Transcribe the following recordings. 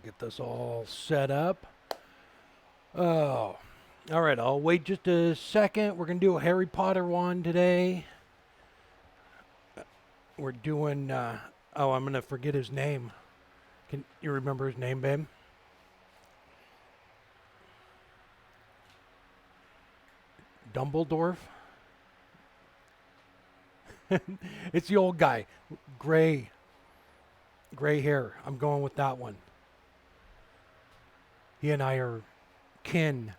Get this all set up. Oh, all right. I'll wait just a second. We're going to do a Harry Potter one today. We're doing, I'm going to forget his name. Can you remember his name, babe? Dumbledore? It's the old guy. Gray hair. I'm going with that one. He and I are kin.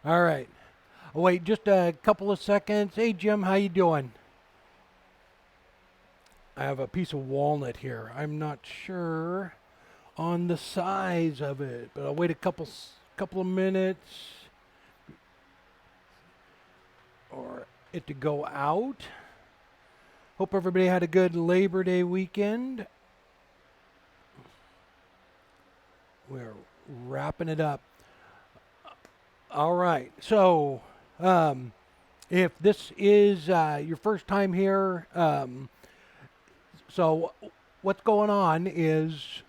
All right. I'll wait just a couple of seconds. Hey, Jim, how you doing? I have a piece of walnut here. I'm not sure on the size of it, but I'll wait a couple of minutes or it to go out. Hope everybody had a good Labor Day weekend. We're wrapping it up. All right. So, if this is your first time here, so what's going on is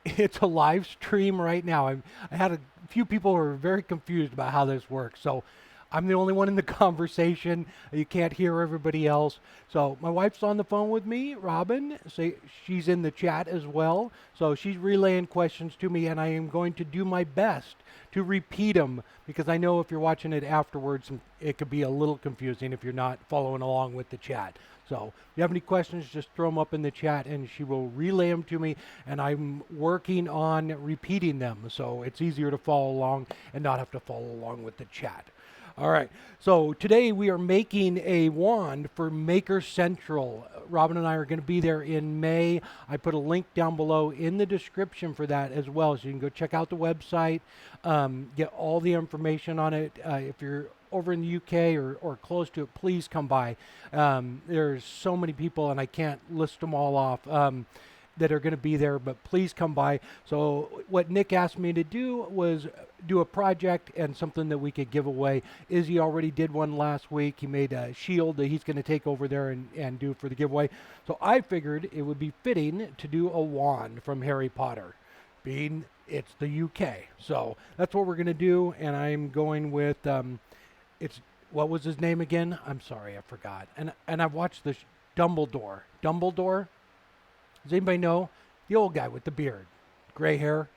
it's a live stream right now. I had a few people who are very confused about how this works. So I'm the only one in the conversation. You can't hear everybody else. So my wife's on the phone with me, Robin. So she's in the chat as well. So she's relaying questions to me, and I am going to do my best to repeat them because I know if you're watching it afterwards, it could be a little confusing if you're not following along with the chat. So if you have any questions, just throw them up in the chat and she will relay them to me, and I'm working on repeating them so it's easier to follow along and not have to follow along with the chat. All right, so today we are making a wand for Maker Central. Robin and I are going to be there in May. I put a link down below in the description for that as well, so you can go check out the website, get all the information on it. If you're over in the UK or close to it, please come by. There's so many people, and I can't list them all off. That are going to be there, but please come by. So what Nick asked me to do was do a project and something that we could give away. Izzy already did one last week. He made a shield that he's going to take over there and do for the giveaway. So I figured it would be fitting to do a wand from Harry Potter, being it's the UK. So that's what we're going to do, and I'm going with, what was his name again? I'm sorry, I forgot. And I've watched this Dumbledore. Does anybody know? The old guy with the beard, gray hair.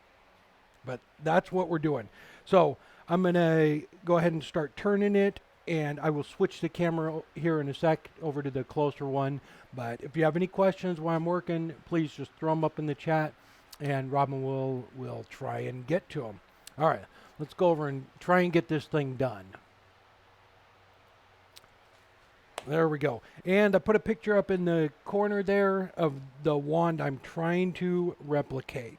But that's what we're doing. So I'm going to go ahead and start turning it, and I will switch the camera here in a sec over to the closer one. But if you have any questions while I'm working, please just throw them up in the chat, and Robin will try and get to them. All right, let's go over and try and get this thing done. There we go. And I put a picture up in the corner there of the wand I'm trying to replicate.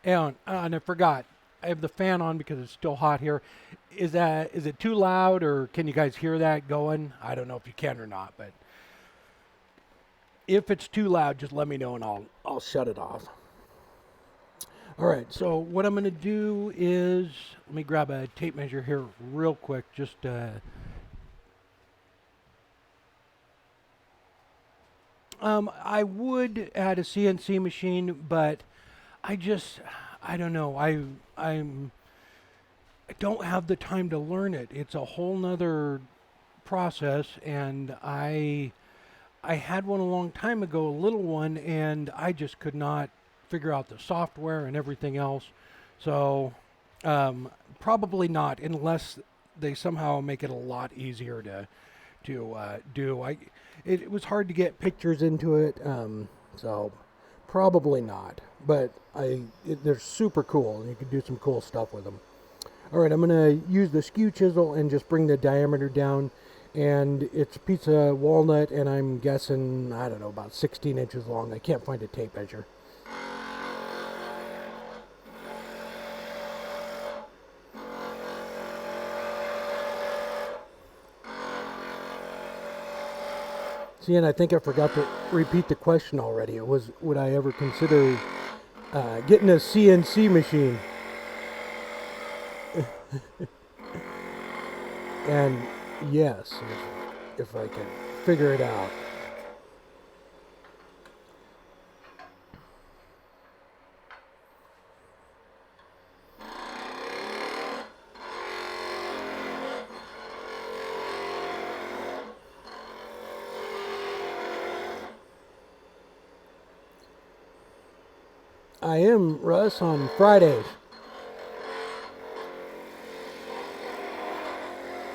And I forgot, I have the fan on because it's still hot here. Is it too loud, or can you guys hear that going? I don't know if you can or not, but if it's too loud, just let me know and I'll shut it off. All right, so what I'm going to do is, let me grab a tape measure here real quick, just I would add a CNC machine, but I don't know. I don't have the time to learn it. It's a whole nother process, and I had one a long time ago, a little one, and I just could not figure out the software and everything else. So probably not, unless they somehow make it a lot easier to do. It was hard to get pictures into it, so probably not. But they're super cool, and you can do some cool stuff with them. All right, I'm going to use the skew chisel and just bring the diameter down. And it's a piece of walnut, and I'm guessing, I don't know, about 16 inches long. I can't find a tape measure. See, and I think I forgot to repeat the question already. It was, would I ever consider getting a CNC machine? And yes, if I can figure it out. I am, Russ, on Fridays.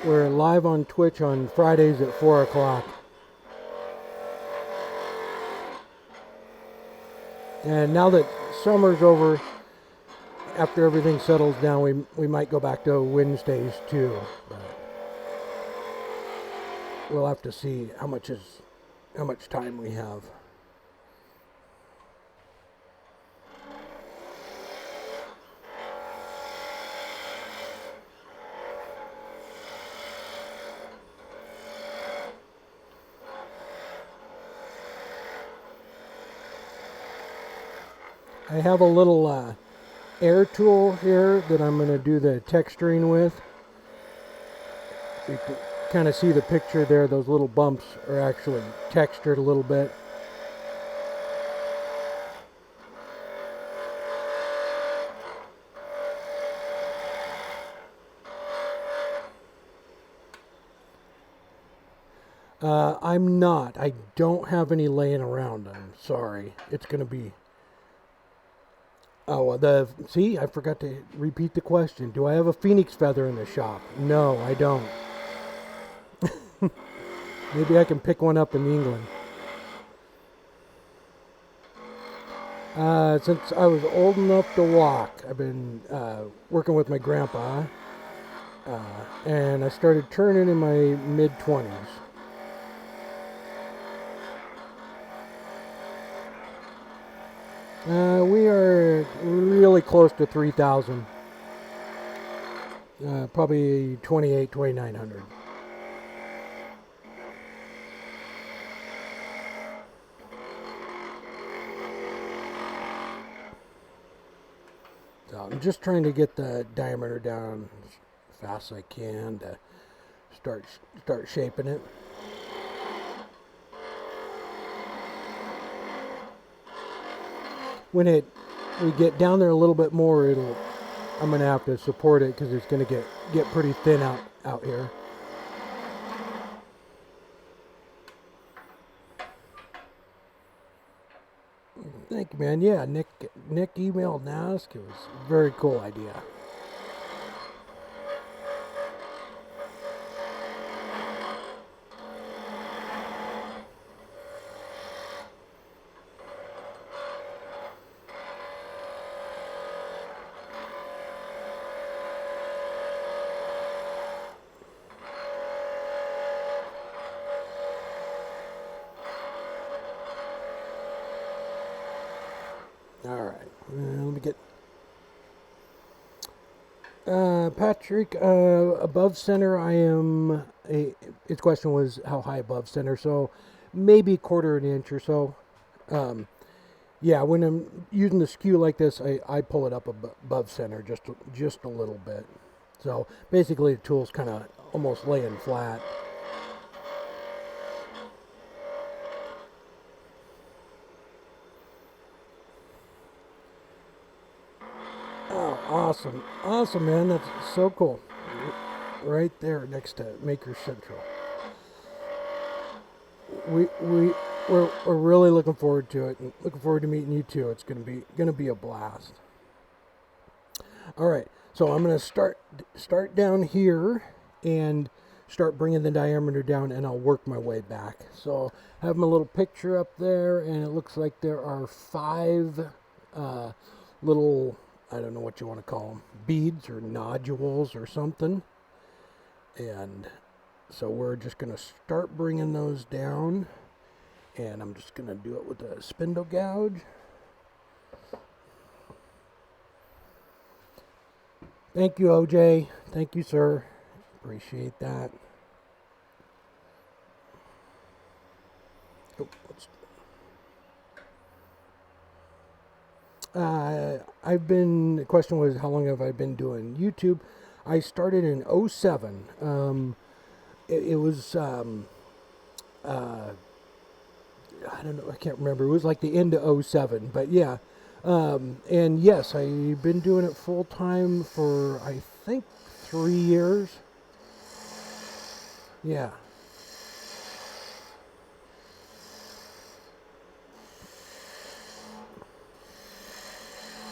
We're live on Twitch on Fridays at 4 o'clock. And now that summer's over, after everything settles down, we might go back to Wednesdays too. But we'll have to see how much time we have. I have a little air tool here that I'm going to do the texturing with. You can kind of see the picture there. Those little bumps are actually textured a little bit. I'm not. I don't have any laying around. I'm sorry. It's going to be... Oh, see, I forgot to repeat the question. Do I have a phoenix feather in the shop? No, I don't. Maybe I can pick one up in England. Since I was old enough to walk, I've been working with my grandpa, and I started turning in my mid-20s. We are really close to 3,000. Probably 2,900. So I'm just trying to get the diameter down as fast as I can to start shaping it. When we get down there a little bit more, I'm gonna have to support it because it's gonna get pretty thin out here. Thank you, man. Yeah, Nick emailed and asked. It was a very cool idea. All right, let me get Patrick above center. His question was how high above center, so maybe a quarter of an inch or so. Yeah, when I'm using the skew like this, I pull it up above center just a little bit. So basically, the tool's kind of almost laying flat. Oh, awesome, man! That's so cool. Right there, next to Maker Central. We're really looking forward to it, and looking forward to meeting you too. It's gonna be a blast. All right, so I'm gonna start down here and start bringing the diameter down, and I'll work my way back. So I have my little picture up there, and it looks like there are 5 little, I don't know what you want to call them, beads or nodules or something. And so we're just going to start bringing those down, and I'm just going to do it with a spindle gouge. Thank you, OJ. Thank you, sir. Appreciate that. The question was, how long have I been doing YouTube? I started in 07. It was, I don't know, I can't remember. It was like the end of 07, but yeah. And yes, I've been doing it full time for, I think, 3 years. Yeah.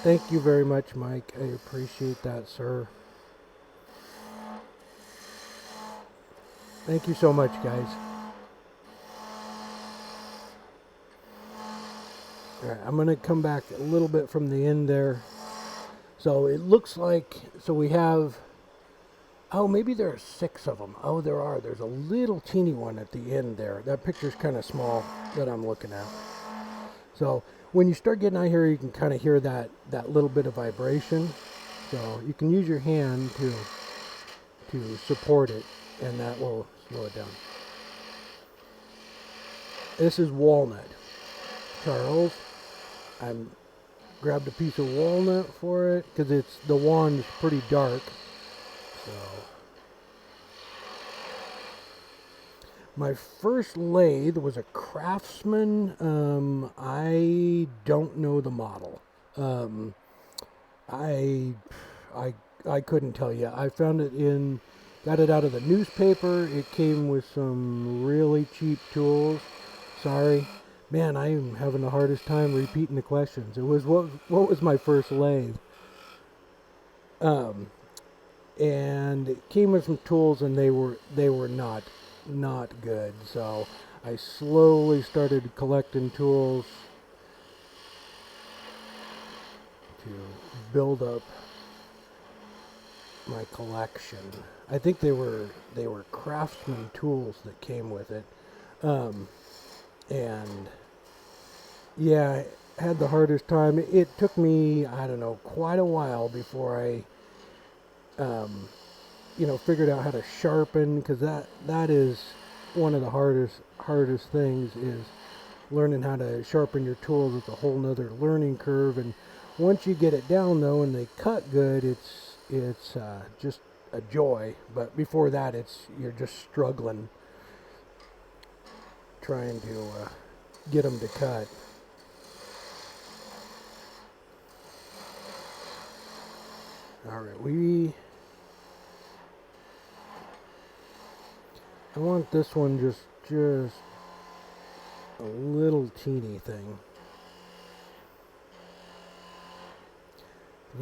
Thank you very much, Mike. I appreciate that, sir. Thank you so much, guys. All right, I'm going to come back a little bit from the end there. So it looks like, so we have, oh, maybe there are 6 of them. Oh, there are. There's a little teeny one at the end there. That picture's kind of small that I'm looking at. So when you start getting out here, you can kind of hear that little bit of vibration. So you can use your hand to support it, and that will slow it down. This is walnut. Charles, I grabbed a piece of walnut for it because the wand's pretty dark. So my first lathe was a Craftsman. I don't know the model. I couldn't tell you. I found it got it out of the newspaper. It came with some really cheap tools. Sorry. Man, I am having the hardest time repeating the questions. It was what was my first lathe? And it came with some tools, and they were not good. So I slowly started collecting tools to build up my collection. I think they were Craftsman tools that came with it, and yeah, I had the hardest time. It took me, I don't know, quite a while before I figured out how to sharpen, because that is one of the hardest things, is learning how to sharpen your tools. It's a whole nother learning curve, and once you get it down though and they cut good, it's just a joy. But before that, you're just struggling trying to get them to cut. All right, I want this one just a little teeny thing.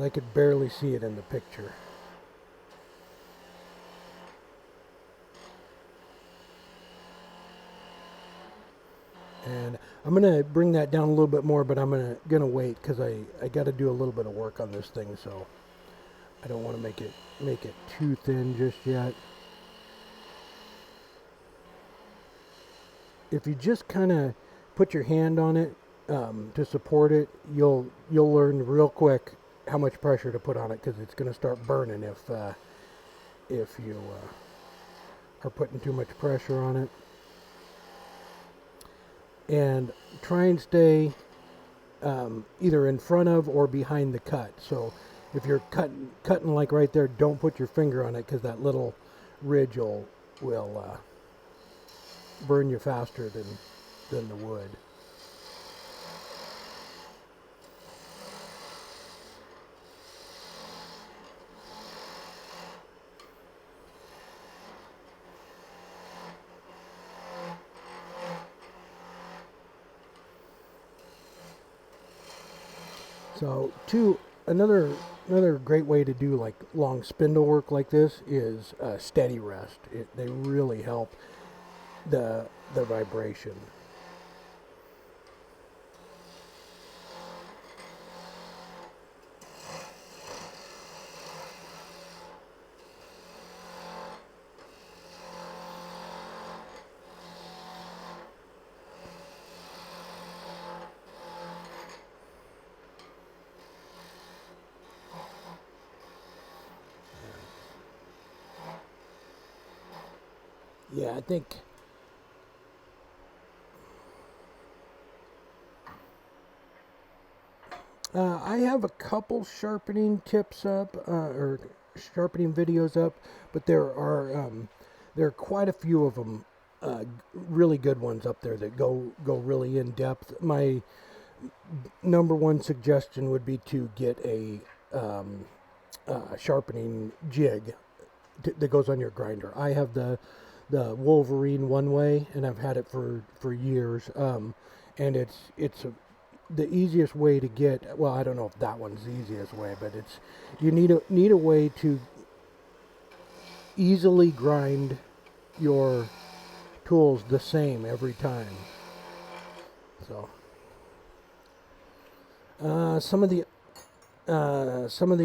I could barely see it in the picture. And I'm gonna bring that down a little bit more, but I'm gonna wait because I got to do a little bit of work on this thing, so I don't want to make it too thin just yet. If you just kind of put your hand on it to support it, you'll learn real quick how much pressure to put on it, because it's going to start burning if you are putting too much pressure on it. And try and stay either in front of or behind the cut. So if you're cutting like right there, don't put your finger on it, because that little ridge will burn you faster than the wood. So another great way to do like long spindle work like this is steady rest. They really help the vibration. Yeah, I think I have a couple sharpening tips up, or sharpening videos up, but there are quite a few of them, really good ones up there that go really in depth. My number one suggestion would be to get a sharpening jig that goes on your grinder. I have the Wolverine one way, and I've had it for years, and it's the easiest way to get, well, I don't know if that one's the easiest way, but it's, you need a way to easily grind your tools the same every time. So some of the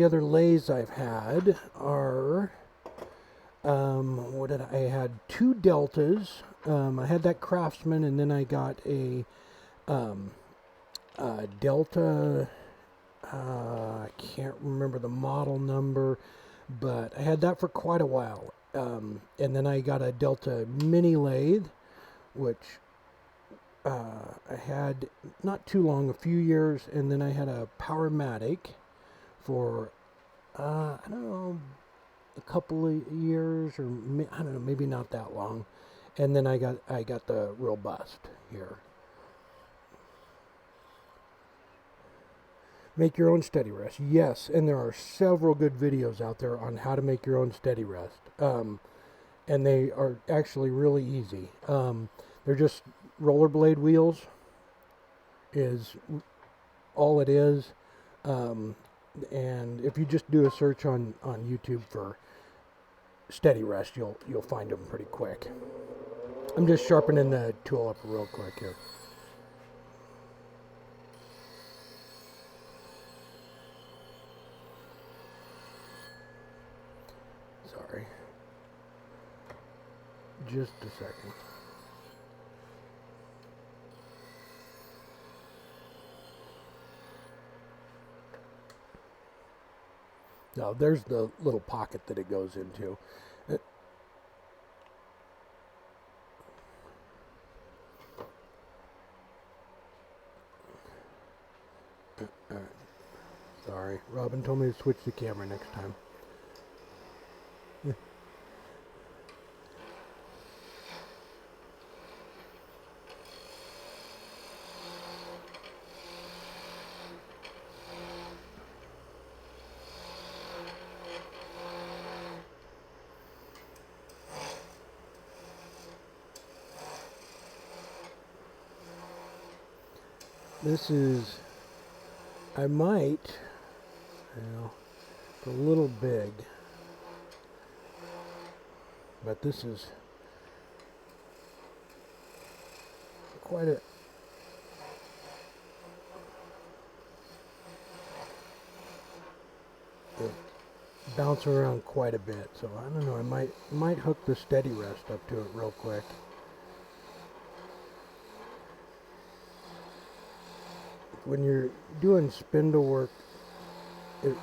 other lathes I've had are, I had two Deltas. I had that Craftsman, and then I got a Delta. I can't remember the model number, but I had that for quite a while. And then I got a Delta mini lathe, which I had not too long, a few years, and then I had a Powermatic for I don't know, a couple of years, or I don't know, maybe not that long, and then I got the Robust here. Make your own steady rest. Yes, and there are several good videos out there on how to make your own steady rest. And they are actually really easy. They're just rollerblade wheels is all it is. And if you just do a search on YouTube for steady rest, you'll find them pretty quick. I'm just sharpening the tool up real quick here. Sorry. Just a second. Now, there's the little pocket that it goes into. Sorry, Robin told me to switch the camera next time. This is, I might, it's a little big, but this is quite a, bouncing around quite a bit, so I don't know, I might hook the steady rest up to it real quick. When you're doing spindle work,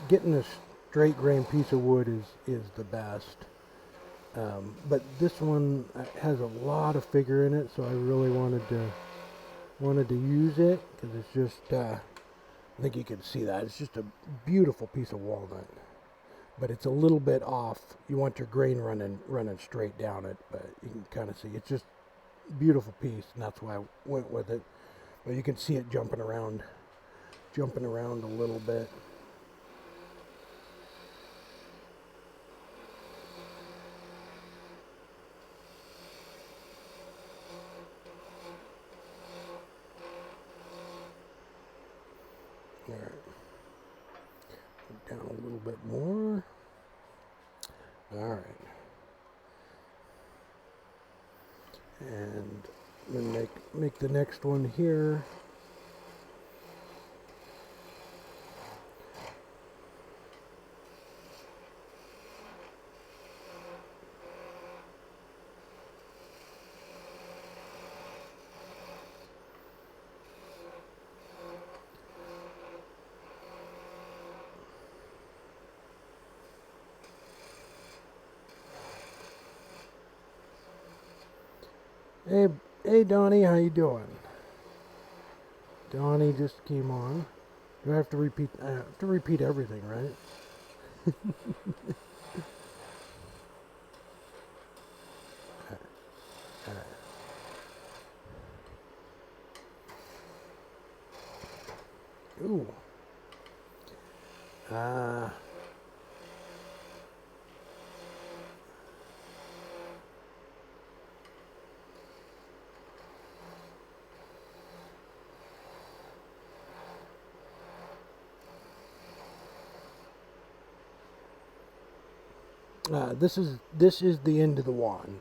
getting a straight grain piece of wood is the best. But this one has a lot of figure in it, so I really wanted to use it, because it's just I think you can see that it's just a beautiful piece of walnut, but it's a little bit off. You want your grain running straight down it, but you can kind of see it's just a beautiful piece, and that's why I went with it. But you can see it jumping around a little bit. All right. Down a little bit more. All right. And then make the next one here. Hey Donnie, how you doing? Donnie just came on. Do I have to repeat? I have to repeat everything, right? Ooh. This is the end of the wand.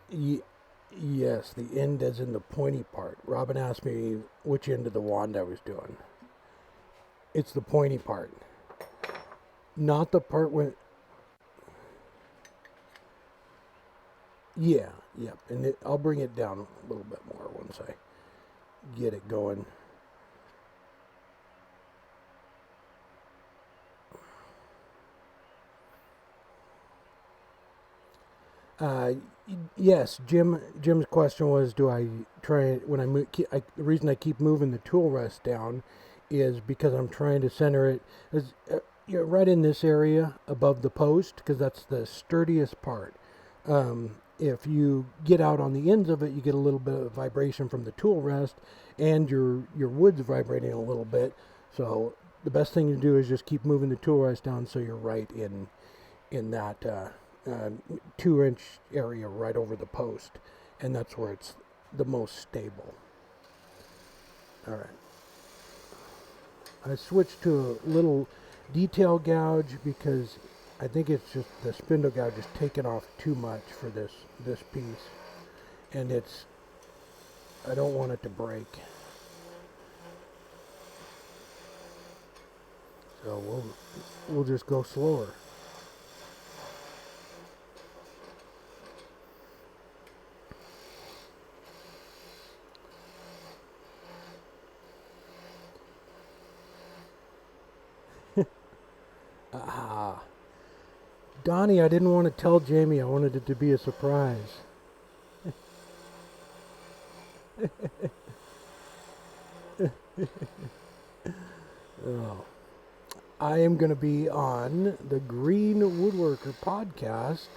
Ye- yes, the end as in the pointy part. Robin asked me which end of the wand I was doing. It's the pointy part, not the part when. Yeah, yep. And I'll bring it down a little bit more once I get it going. Uh, yes, Jim's question was, do I try when I move? The reason I keep moving the tool rest down is because I'm trying to center it as, right in this area above the post because that's the sturdiest part. If you get out on the ends of it, you get a little bit of vibration from the tool rest, and your wood's vibrating a little bit. So the best thing to do is just keep moving the tool rest down so you're right in that 2-inch area right over the post, and that's where it's the most stable. All right. I switched to a little detail gouge because I think it's just the spindle gouge is taking off too much for this piece, and I don't want it to break. So we'll just go slower. Ah, Donnie, I didn't want to tell Jamie. I wanted it to be a surprise. Oh. I am going to be on the Green Woodworker podcast.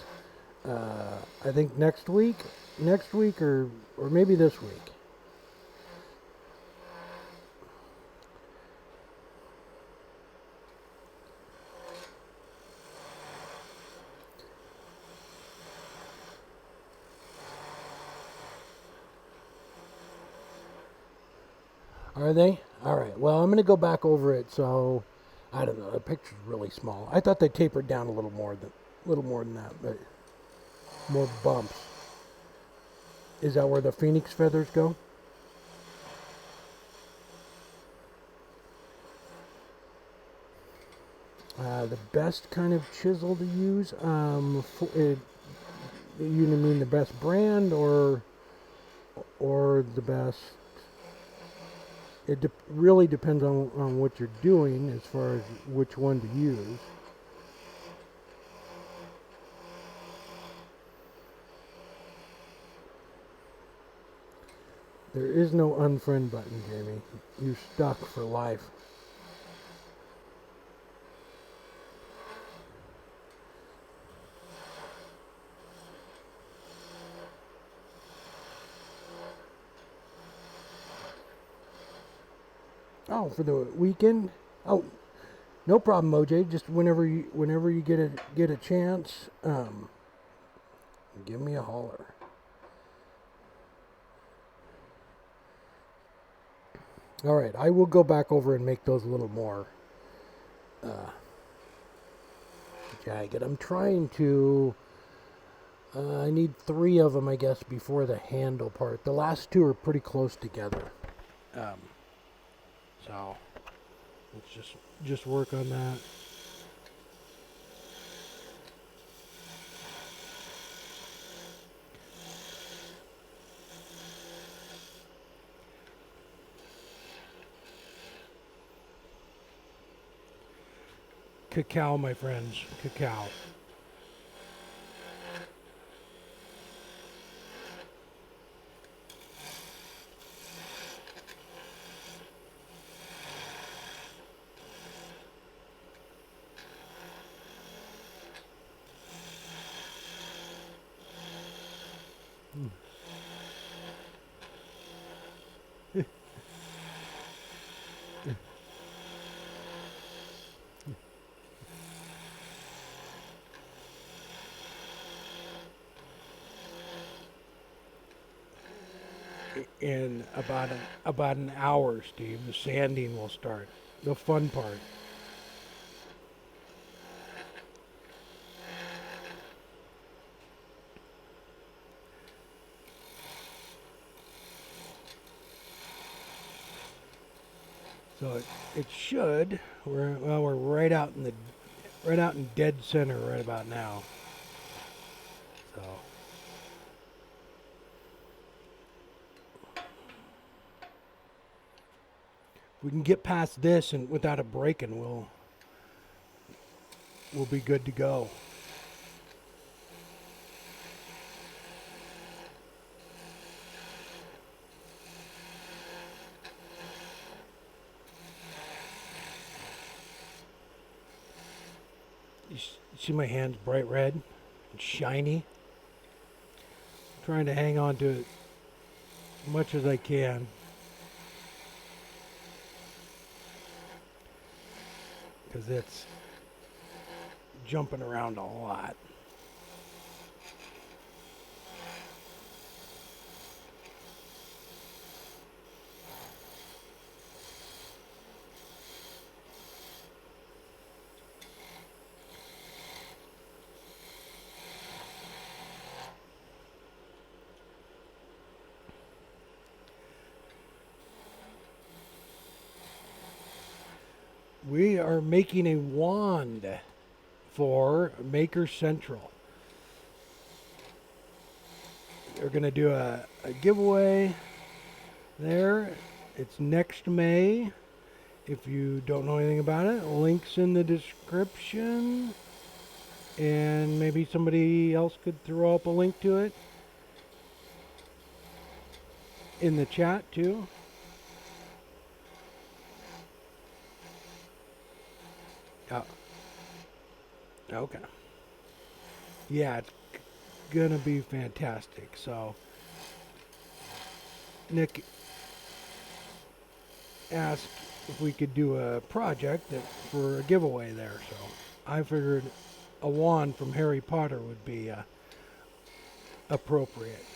I think next week, or maybe this week. Are they? All right. Well, I'm going to go back over it. So I don't know. The picture's really small. I thought they tapered down a little more than that, but more bumps. Is that where the phoenix feathers go? The best kind of chisel to use. You mean the best brand or the best? Really depends on what you're doing as far as which one to use. There is no unfriend button, Jamie. You're stuck for life. Oh, for the weekend? Oh, no problem, OJ. Just whenever you get a chance, give me a holler. All right, I will go back over and make those a little more jagged. I'm trying to. I need 3 of them, I guess, before the handle part. The last 2 are pretty close together. So let's just work on that. Cacao, my friends, cacao. In about an hour, Steve, the sanding will start. The fun part. So it should. We're right out in dead center right about now. So we can get past this and without it breaking, we'll be good to go. You see my hands bright red and shiny. I'm trying to hang on to it as much as I can. Because it's jumping around a lot. We are making a wand for Maker Central. They're going to do a giveaway there. It's next May. If you don't know anything about it, links in the description. And maybe somebody else could throw up a link to it in the chat too. Oh, okay. Yeah, it's gonna be fantastic. So, Nick asked if we could do a project for a giveaway there. So, I figured a wand from Harry Potter would be appropriate.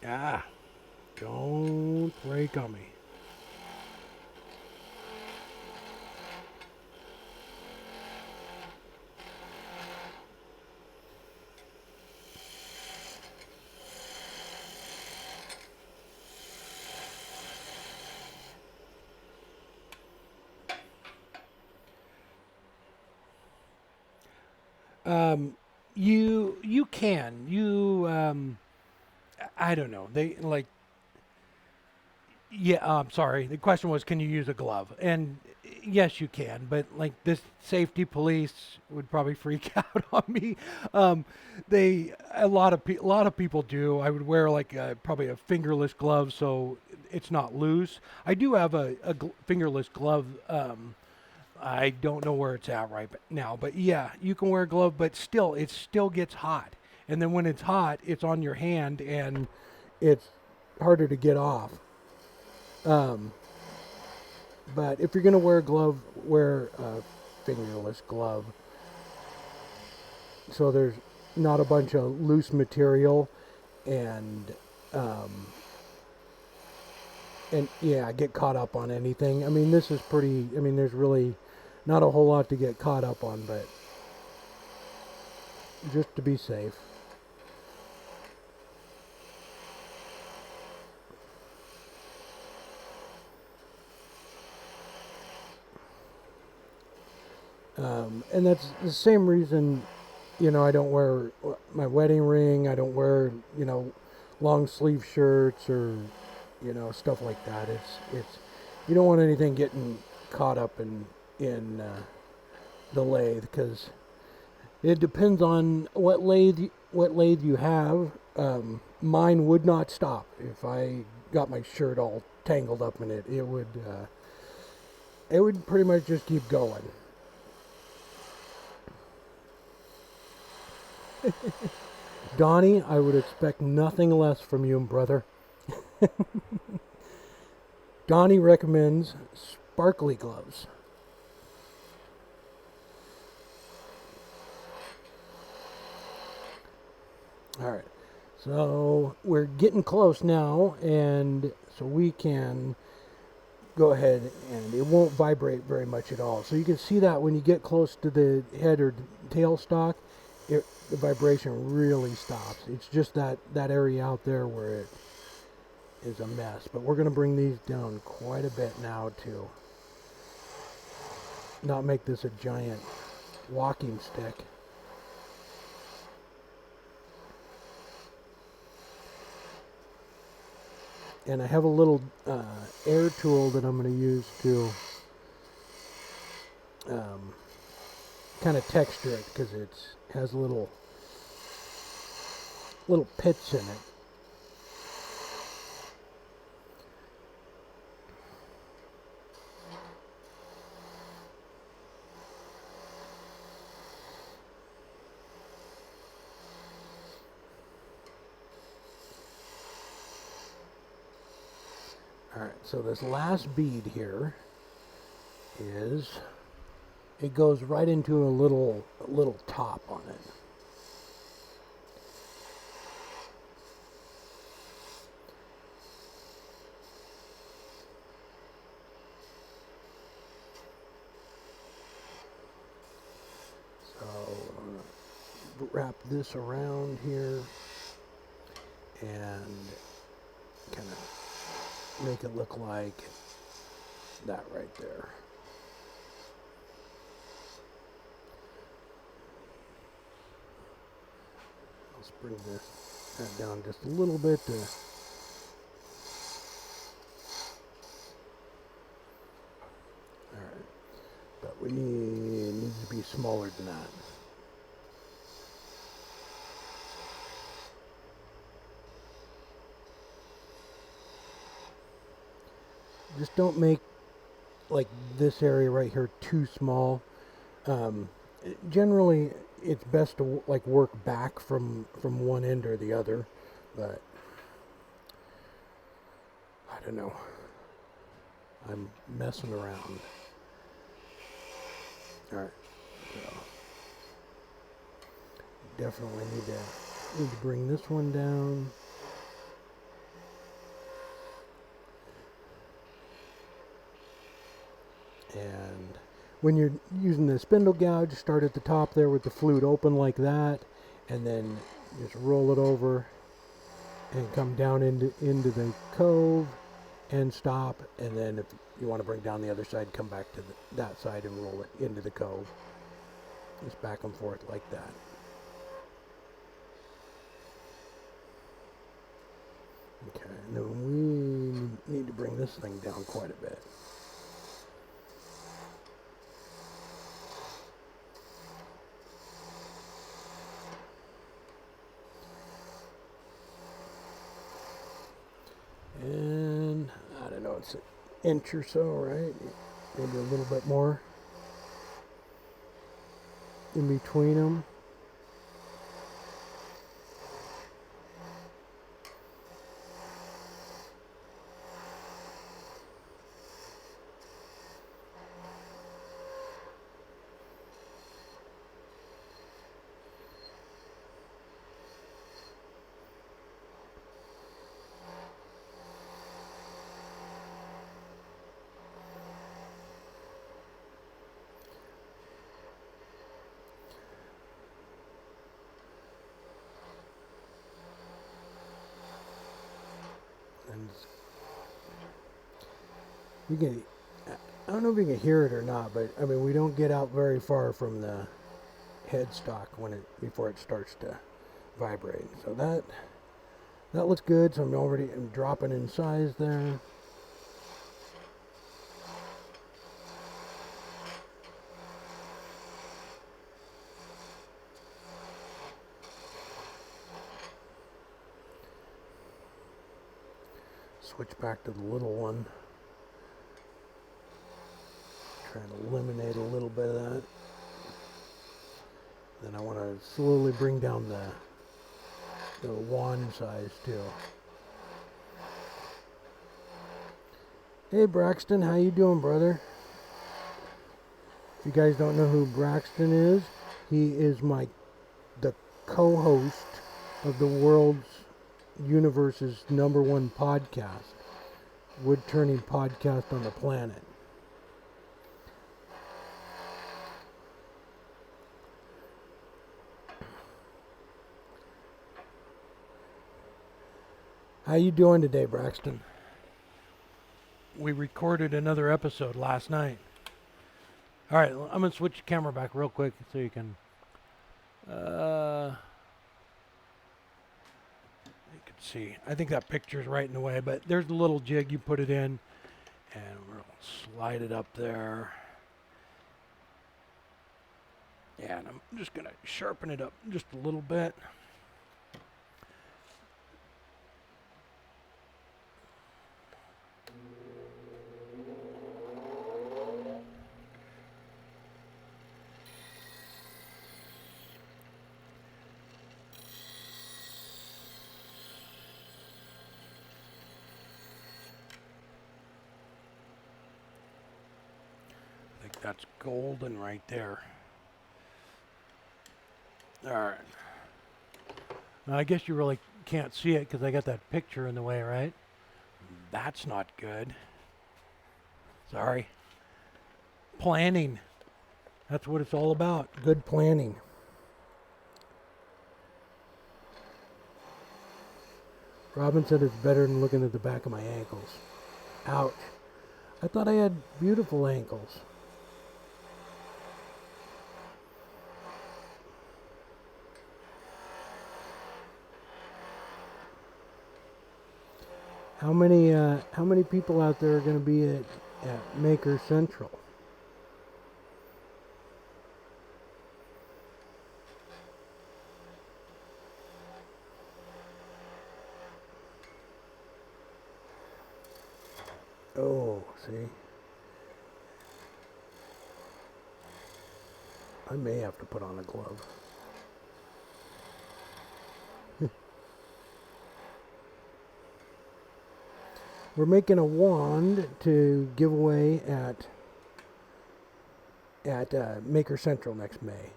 Ah, don't break on me. You can I don't know, they like, yeah, I'm sorry, the question was, can you use a glove? And yes you can, but like this safety police would probably freak out on me. They a lot of people do. I would wear like probably a fingerless glove so it's not loose. I do have a fingerless glove. I don't know where it's at right now, but yeah, you can wear a glove, but still, it still gets hot. And then when it's hot, it's on your hand and it's harder to get off. But if you're going to wear a glove, wear a fingerless glove. So there's not a bunch of loose material um, and yeah, get caught up on anything. I mean, this is pretty, I mean, there's really not a whole lot to get caught up on, but just to be safe. And that's the same reason, I don't wear my wedding ring. I don't wear, long sleeve shirts or, stuff like that. It's, you don't want anything getting caught up in the lathe, because it depends on what lathe you have. Mine would not stop if I got my shirt all tangled up in it. It would pretty much just keep going. Donnie, I would expect nothing less from you, brother. Donnie recommends sparkly gloves. All right, so we're getting close now, and so we can go ahead, and it won't vibrate very much at all. So you can see that when you get close to the head or tail stock, the vibration really stops. It's just that area out there where it is a mess. But we're going to bring these down quite a bit now to not make this a giant walking stick. And I have a little air tool that I'm going to use to kind of texture it, because it has little pits in it. Alright, so this last bead here it goes right into a little top on it. So I'm going to wrap this around here and kind of make it look like that right there. Let's bring that down just a little bit to alright. But we need to be smaller than that. Just don't make like this area right here too small. Generally, it's best to like work back from one end or the other, but I don't know. I'm messing around. All right, so definitely need to bring this one down. And when you're using the spindle gouge, start at the top there with the flute open like that, and then just roll it over and come down into the cove and stop. And then if you want to bring down the other side, come back to that side and roll it into the cove. Just back and forth like that. Okay, and then we need to bring this thing down quite a bit. And I don't know, it's an inch or so, right? Maybe a little bit more in between them. And you can, I don't know if you can hear it or not, but I mean, we don't get out very far from the headstock before it starts to vibrate. So that looks good. So I'm dropping in size there. Switch back to the little one. Trying to eliminate a little bit of that. Then I want to slowly bring down the wand size too. Hey Braxton, how you doing, brother? If you guys don't know who Braxton is, he is the co-host of the universe's #1 podcast, Woodturning podcast on the planet. How you doing today, Braxton? We recorded another episode last night. All right, I'm gonna switch the camera back real quick so you can. You can see. I think that picture's right in the way, but there's the little jig you put it in, and we'll slide it up there. Yeah, and I'm just gonna sharpen it up just a little bit. I think that's golden right there. All right. Now, I guess you really can't see it because I got that picture in the way, right? That's not good. Sorry. Planning. That's what it's all about. Good planning. Robin said it's better than looking at the back of my ankles. Ouch. I thought I had beautiful ankles. How many people out there are going to be at Maker Central? Oh, see? I may have to put on a glove. We're making a wand to give away at Maker Central next May.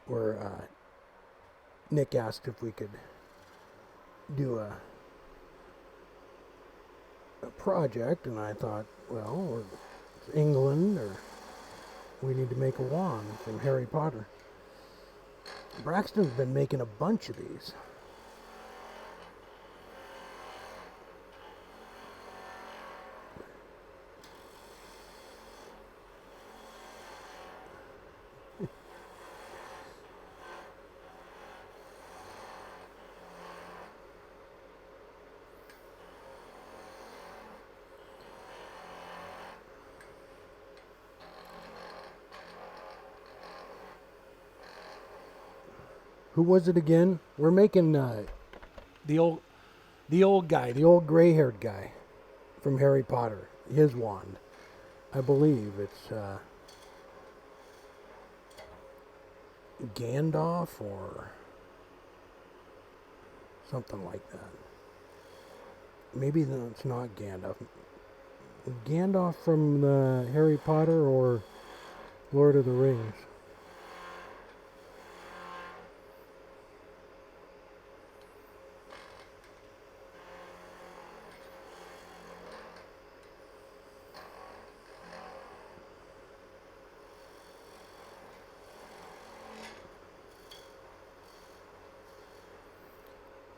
Where Nick asked if we could do a project, and I thought, well, it's England, or we need to make a wand from Harry Potter. Braxton's been making a bunch of these. Who was it again? We're making the old guy, the old gray-haired guy from Harry Potter. His wand, I believe it's Gandalf or something like that. Maybe it's not Gandalf. Gandalf from Harry Potter or Lord of the Rings.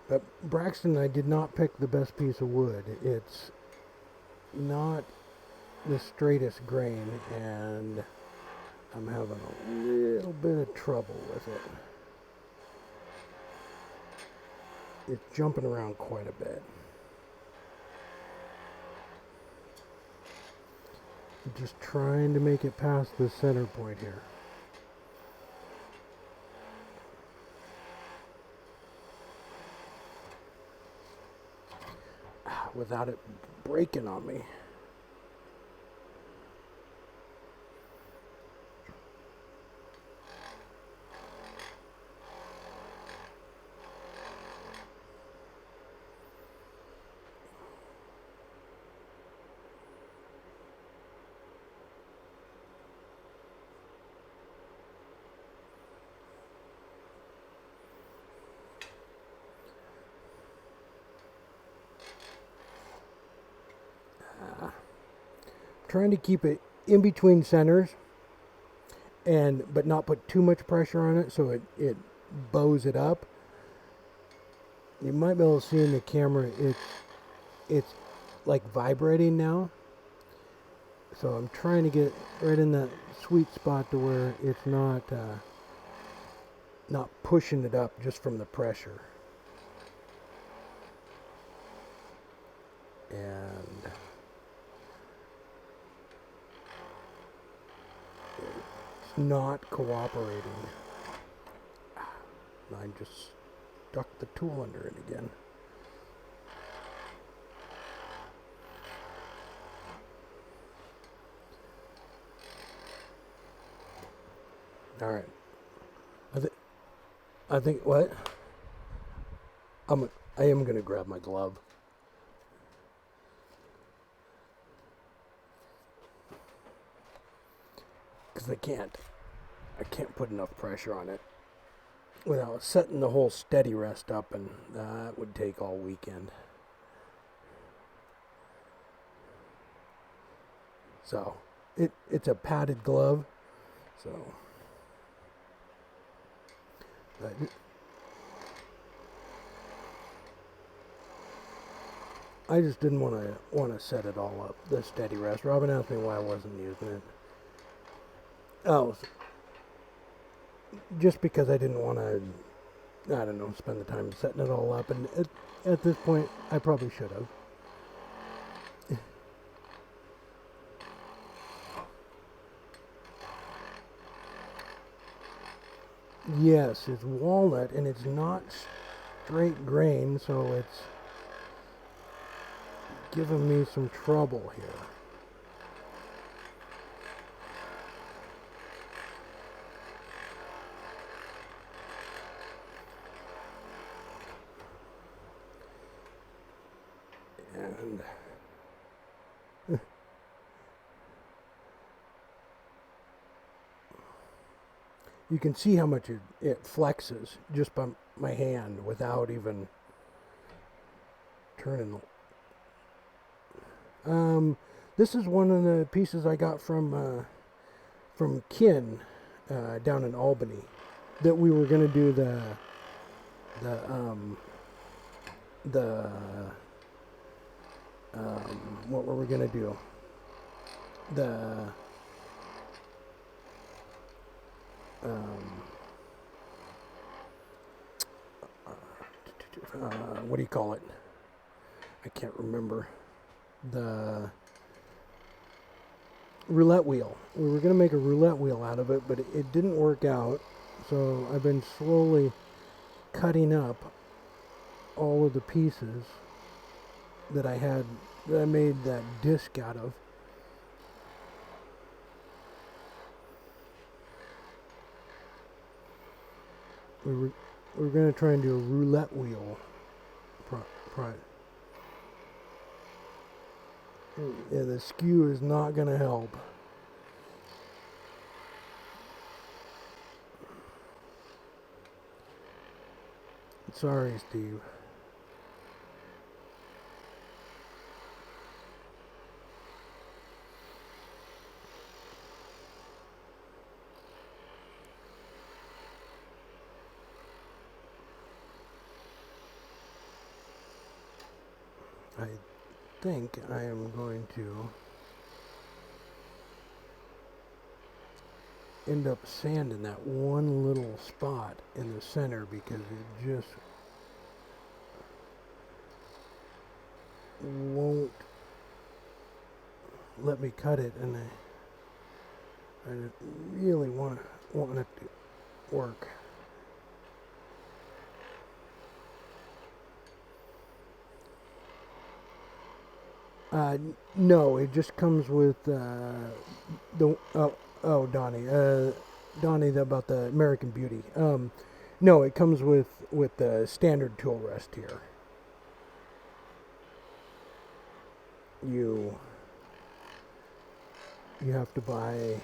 But Braxton, I did not pick the best piece of wood. It's not the straightest grain, and I'm having a little bit of trouble with it. It's jumping around quite a bit. I'm just trying to make it past the center point here. Without it breaking on me. Trying to keep it in between centers. but not put too much pressure on it so it bows it up. You might be able to see in the camera it's like vibrating now. So I'm trying to get right in that sweet spot to where it's not pushing it up just from the pressure. And it's not cooperating. I just stuck the tool under it again. All right. I think what? I am gonna grab my glove. Because I can't put enough pressure on it without setting the whole steady rest up, and that would take all weekend. So it's a padded glove, so I just didn't want to set it all up, the steady rest. Robin asked me why I wasn't using it. Oh, just because I didn't want to, I don't know, spend the time setting it all up. And at this point, I probably should have. Yes, it's walnut, and it's not straight grain, so it's giving me some trouble here. And you can see how much it flexes just by my hand without even turning. This is one of the pieces I got from Kin down in Albany, that we were gonna do the what were we gonna do? What do you call it? I can't remember. The roulette wheel. We were going to make a roulette wheel out of it, but it didn't work out. So I've been slowly cutting up all of the pieces that I made that disc out of. We were going to try and do a roulette wheel. Yeah, the skew is not going to help. Sorry, Steve. I think I am going to end up sanding that one little spot in the center because it just won't let me cut it, and I really want it to work. No, it just comes with Donnie about the American Beauty. No, it comes with the standard tool rest here. You have to buy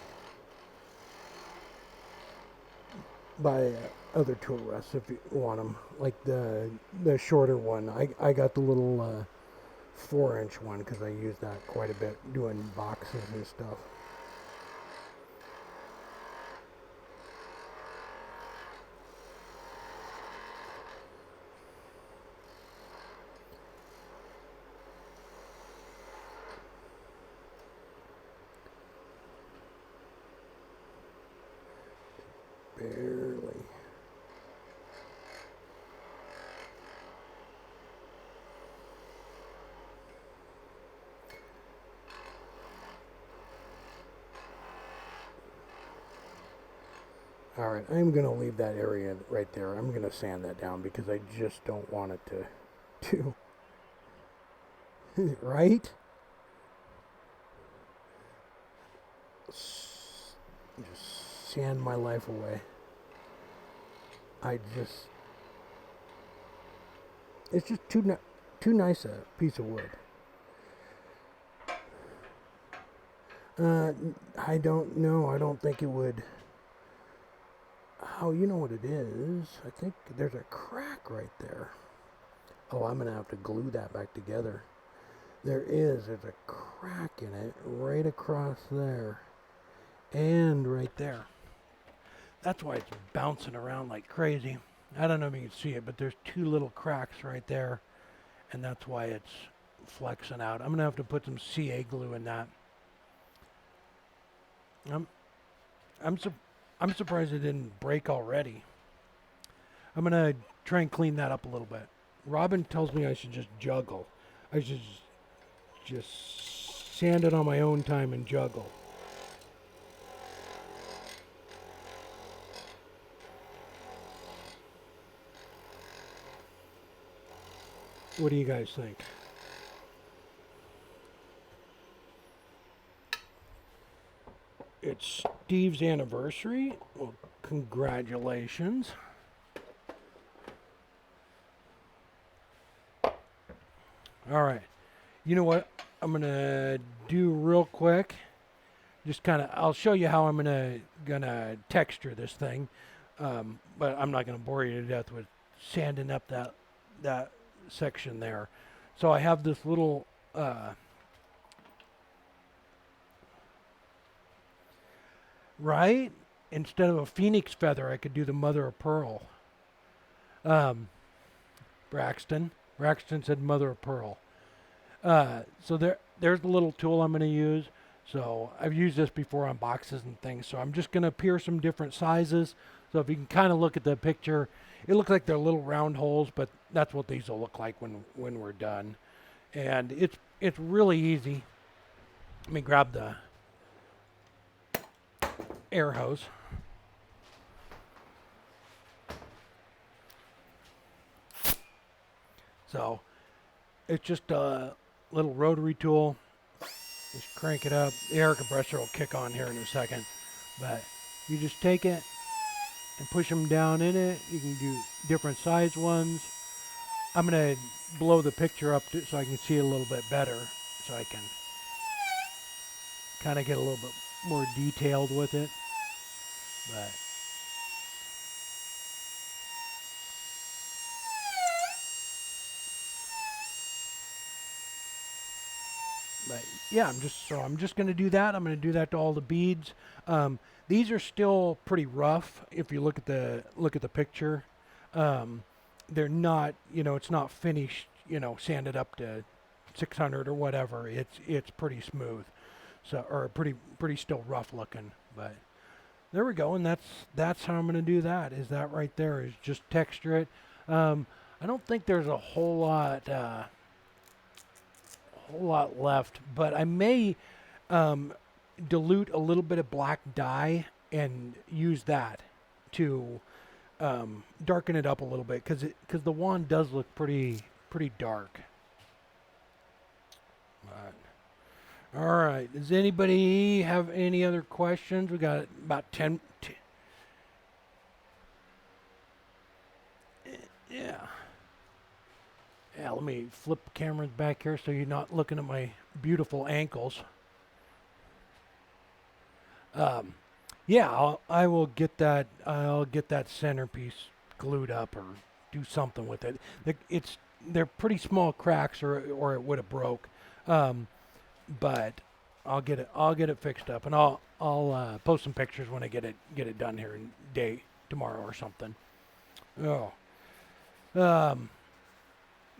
other tool rests if you want them, like the shorter one. I got the little 4-inch one because I use that quite a bit doing boxes and stuff. barely. All right, I'm going to leave that area right there. I'm going to sand that down because I just don't want it to right? Just sand my life away. It's just too nice a piece of wood. I don't know. I don't think it would. Oh, you know what it is? I think there's a crack right there. Oh, I'm going to have to glue that back together. There's a crack in it right across there. And right there. That's why it's bouncing around like crazy. I don't know if you can see it, but there's two little cracks right there. And that's why it's flexing out. I'm going to have to put some CA glue in that. I'm surprised it didn't break already. I'm going to try and clean that up a little bit. Robin tells me I should just juggle. I should just sand it on my own time and juggle. What do you guys think? It's Steve's anniversary. Well, congratulations. All right. You know what I'm going to do real quick? Just kind of, I'll show you how I'm gonna texture this thing. But I'm not going to bore you to death with sanding up that section there. So I have this little right? Instead of a phoenix feather, I could do the mother of pearl. Braxton said mother of pearl. So there's the little tool I'm going to use. So I've used this before on boxes and things. So I'm just going to pierce some different sizes. So if you can kind of look at the picture, it looks like they're little round holes, but that's what these will look like when we're done. And it's really easy. Let me grab the air hose. So it's just a little rotary tool. Just crank it up. The air compressor will kick on here in a second. But you just take it and push them down in it. You can do different size ones. I'm going to blow the picture up so I can see it a little bit better. So I can kind of get a little bit more detailed with it. But yeah, I'm just going to do that. I'm going to do that to all the beads. These are still pretty rough. If you look at the picture, they're not. It's not finished. Sanded up to 600 or whatever. It's pretty smooth. So or pretty still rough looking. But there we go. And that's how I'm going to do that. Is that right there? Is just texture it. I don't think there's a whole lot left, but I may dilute a little bit of black dye and use that to darken it up a little bit because the wand does look pretty dark. All right. Does anybody have any other questions? We got about 10. Yeah. Yeah, let me flip the cameras back here so you're not looking at my beautiful ankles. Yeah, I will get that. I'll get that centerpiece glued up or do something with it. They're pretty small cracks, or it would have broke. But I'll get it fixed up, and I'll post some pictures when I get it done here in tomorrow or something. Oh.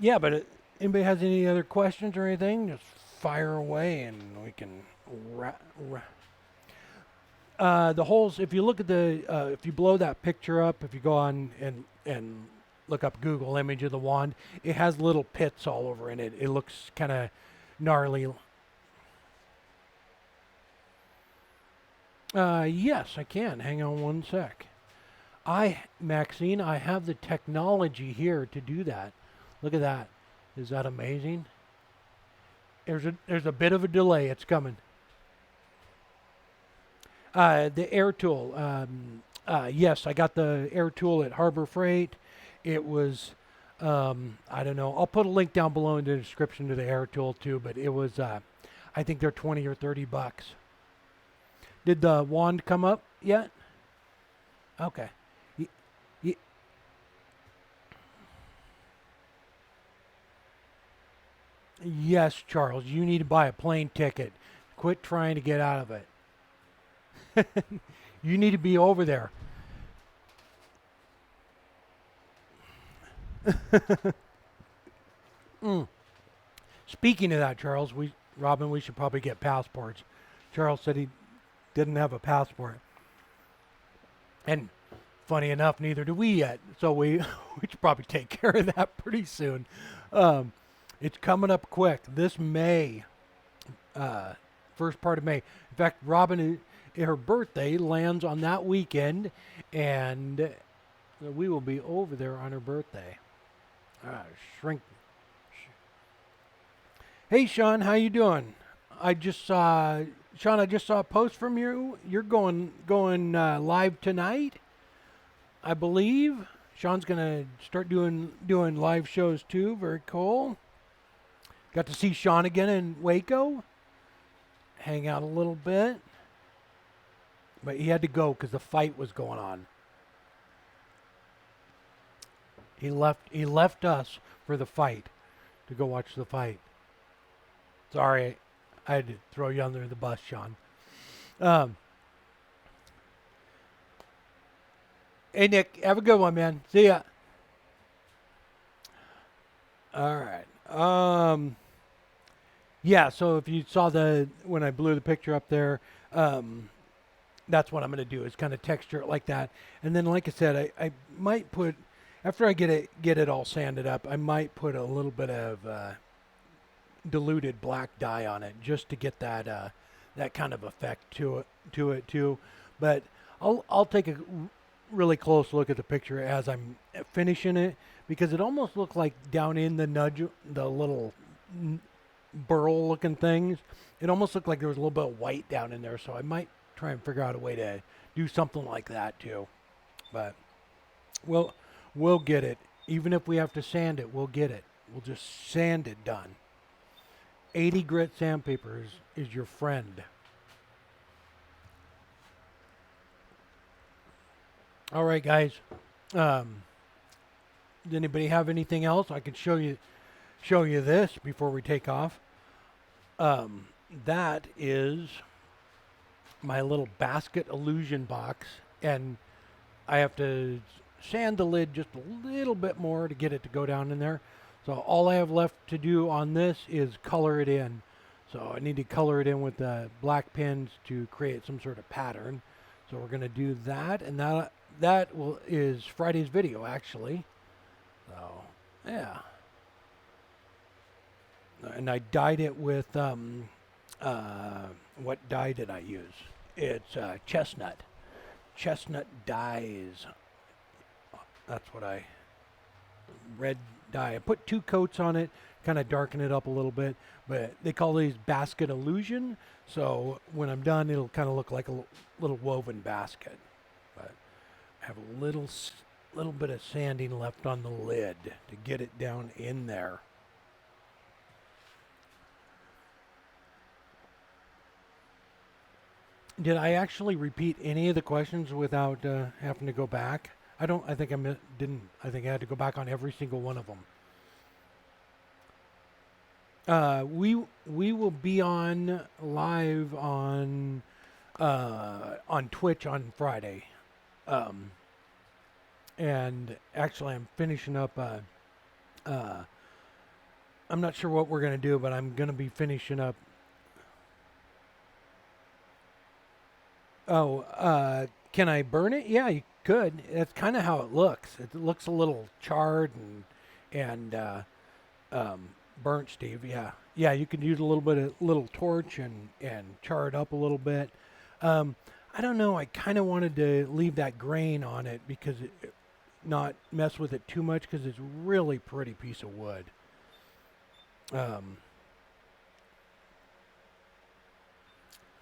Yeah, but anybody has any other questions or anything, just fire away and we can The holes, if you look at if you blow that picture up, if you go on and look up Google image of the wand, it has little pits all over in it. It looks kind of gnarly. Yes, I can. Hang on one sec. Maxine, I have the technology here to do that. Look at that. Is that amazing? There's a bit of a delay. It's coming. The air tool. Yes, I got the air tool at Harbor Freight. It was, I don't know. I'll put a link down below in the description to the air tool too. But it was, I think they're 20 or 30 bucks. Did the wand come up yet? Okay. Yes, Charles. You need to buy a plane ticket. Quit trying to get out of it. You need to be over there. Speaking of that, Charles, Robin, we should probably get passports. Charles said he didn't have a passport. And funny enough, neither do we yet. So we should probably take care of that pretty soon. It's coming up quick. This May, first part of May. In fact, Robin, her birthday lands on that weekend, and we will be over there on her birthday. Shrink. Hey, Sean, how you doing? I just saw a post from you. You're going live tonight, I believe. Sean's gonna start doing live shows too. Very cool. Got to see Sean again in Waco. Hang out a little bit, but he had to go because the fight was going on. He left us for the fight to go watch the fight. Sorry, I had to throw you under the bus, Sean. Hey, Nick, have a good one, man. See ya. All right. Yeah, so if you saw when I blew the picture up there, that's what I'm going to do is kind of texture it like that. And then, like I said, I might put, after I get it all sanded up, I might put a little bit of diluted black dye on it just to get that kind of effect to it too. But I'll take a really close look at the picture as I'm finishing it, because it almost looked like down in the little burl looking things, it almost looked like there was a little bit of white down in there. So I might try and figure out a way to do something like that too. But we'll get it. Even if we have to sand it, we'll get it. We'll just sand it done. 80 grit sandpaper is your friend. All right, guys. Does anybody have anything else? I could show you this before we take off. That is my little basket illusion box, and I have to sand the lid just a little bit more to get it to go down in there. So all I have left to do on this is color it in. So I need to color it in with the black pens to create some sort of pattern. So we're going to do that, and that is Friday's video actually. So yeah. And I dyed it with what dye did I use? It's chestnut dyes. That's what red dye. I put 2 coats on it, kind of darken it up a little bit, but they call these basket illusion. So when I'm done, it'll kind of look like a little woven basket. But I have a little bit of sanding left on the lid to get it down in there. Did I actually repeat any of the questions without having to go back? I think I didn't. I think I had to go back on every single one of them. We will be on live on Twitch on Friday, and actually I'm finishing up. I'm not sure what we're gonna do, but I'm gonna be finishing up. Oh, can I burn it? Yeah, you could. That's kind of how it looks. It looks a little charred and um, burnt, Steve. Yeah, yeah. You could use a little bit of little torch and char it up a little bit. Um, I don't know. I kind of wanted to leave that grain on it because not mess with it too much because it's really pretty piece of wood. Um,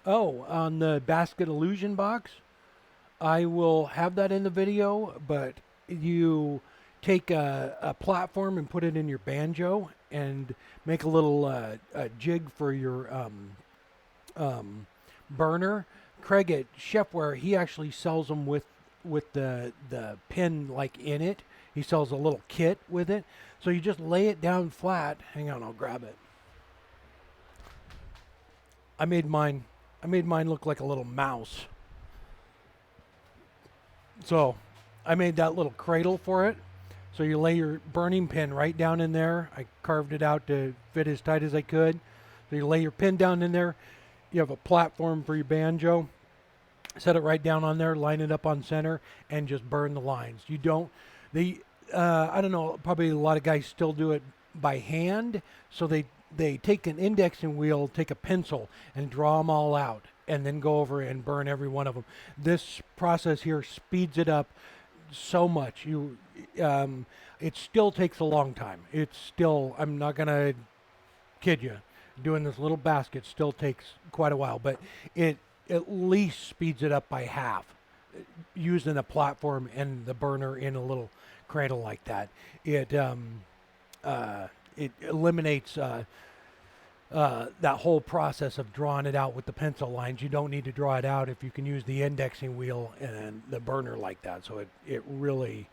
oh, on the basket illusion box. I will have that in the video, but you take a platform and put it in your banjo and make a little a jig for your burner. Craig at Chefware, he actually sells them with the pin like in it. He sells a little kit with it. So you just lay it down flat. Hang on, I'll grab it. I made mine. I made mine look like a little mouse. So I made that little cradle for it. So you lay your burning pin right down in there. I carved it out to fit as tight as I could. So you lay your pin down in there. You have a platform for your banjo. Set it right down on there, line it up on center, and just burn the lines. You don't, I don't know, probably a lot of guys still do it by hand. So they take an indexing wheel, take a pencil, and draw them all out, and then go over and burn every one of them. This process here speeds it up so much. It still takes a long time. It's still, I'm not gonna kid you, doing this little basket still takes quite a while, but it at least speeds it up by half using a platform and the burner in a little cradle like that. It eliminates that whole process of drawing it out with the pencil lines. You don't need to draw it out if you can use the indexing wheel and the burner like that. So it really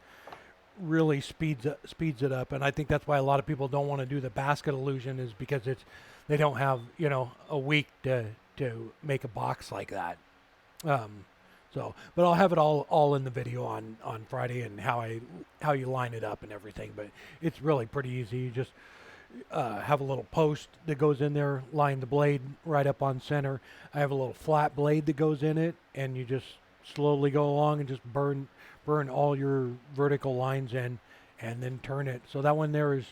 speeds it up, and I think that's why a lot of people don't want to do the basket illusion is because they don't have a week to make a box like that. Um, but I'll have it all in the video on Friday and how you line it up and everything. But it's really pretty easy. You just have a little post that goes in there, line the blade right up on center. I have a little flat blade that goes in it, and you just slowly go along and just burn all your vertical lines in, and then turn it. So that one there is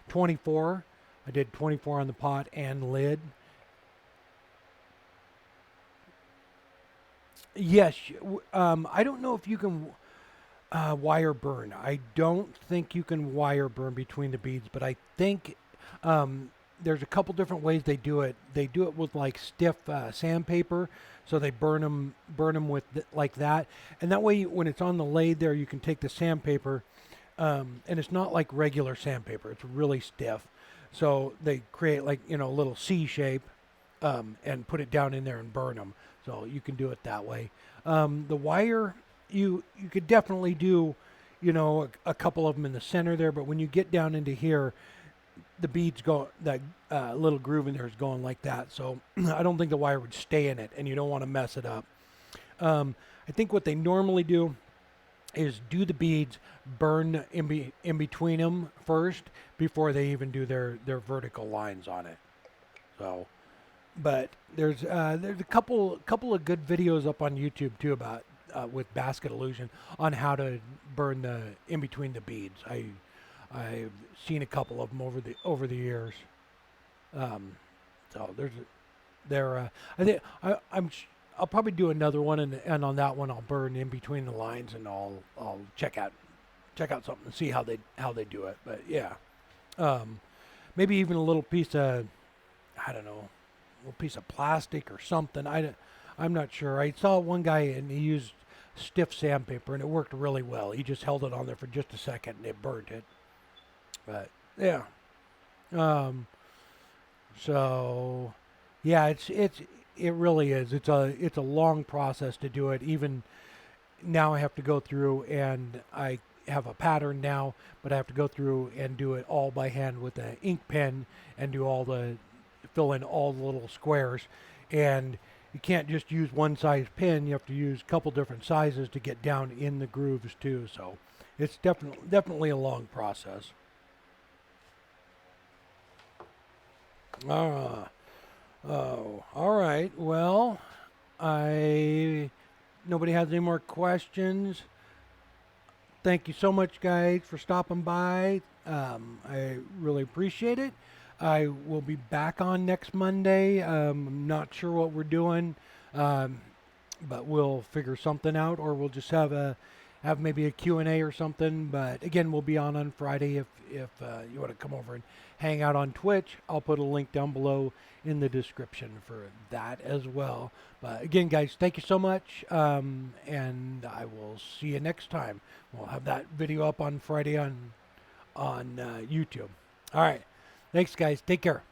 24. I did 24 on the pot and lid. Yes, I don't know if you can wire burn. I don't think you can wire burn between the beads, but I think there's a couple different ways they do it. They do it with like stiff sandpaper, so they burn them with like that, and that way when it's on the lathe there, you can take the sandpaper, and it's not like regular sandpaper. It's really stiff, so they create like a little C shape, and put it down in there and burn them. So you can do it that way. The wire, you could definitely do, a couple of them in the center there, but when you get down into here, the beads go, that little groove in there is going like that. So I don't think the wire would stay in it, and you don't want to mess it up. I think what they normally do is do the beads, burn in between them first before they even do their vertical lines on it. So, but there's a couple of good videos up on YouTube too about with basket illusion on how to burn the in between the beads. I've seen a couple of them over the years. So I think I'll probably do another one, and on that one I'll burn in between the lines, and I'll check out something and see how they do it. But yeah, maybe even a little piece of, I don't know, a little piece of plastic or something. I'm not sure. I saw one guy and he used stiff sandpaper and it worked really well. He just held it on there for just a second and it burnt it. But yeah. So yeah, it really is. It's a long process to do it. Even now I have to go through, and I have a pattern now, but I have to go through and do it all by hand with an ink pen and fill in all the little squares. And you can't just use one size pen. You have to use a couple different sizes to get down in the grooves too. So it's definitely a long process. Oh, all right. Well, I nobody has any more questions, thank you so much, guys, for stopping by. I really appreciate it. I will be back on next Monday. I'm not sure what we're doing, but we'll figure something out, or we'll just have maybe a Q&A or something. But again, we'll be on Friday. If you want to come over and hang out on Twitch, I'll put a link down below in the description for that as well. But again, guys, thank you so much, and I will see you next time. We'll have that video up on Friday on YouTube. All right, thanks, guys. Take care.